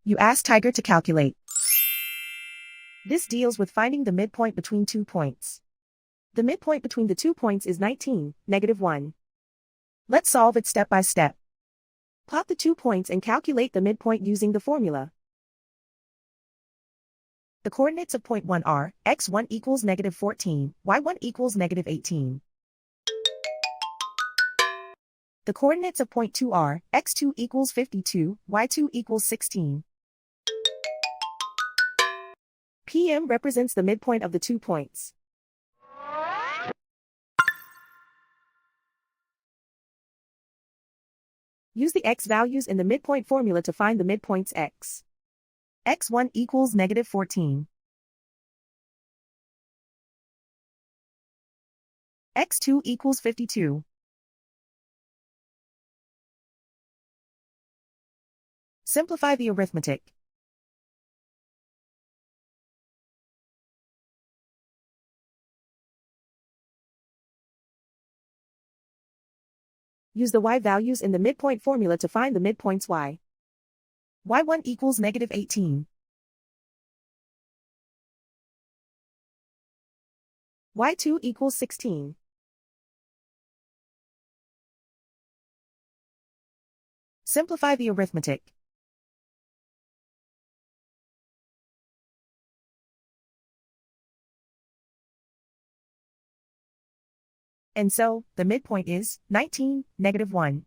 You ask Tiger to calculate. This deals with finding the midpoint between 2 points. The midpoint between the 2 points is 19, -1. Let's solve it step by step. Plot the 2 points and calculate the midpoint using the formula. The coordinates of point 1 are, x1 equals -14, y1 equals -18. The coordinates of point 2 are, x2 equals 52, y2 equals 16. PM represents the midpoint of the 2 points. Use the x values in the midpoint formula to find the midpoints x. x1 equals -14. x2 equals 52. Simplify the arithmetic. Use the y values in the midpoint formula to find the midpoints y. y1 equals -18. y2 equals 16. Simplify the arithmetic. And so, the midpoint is 19, -1.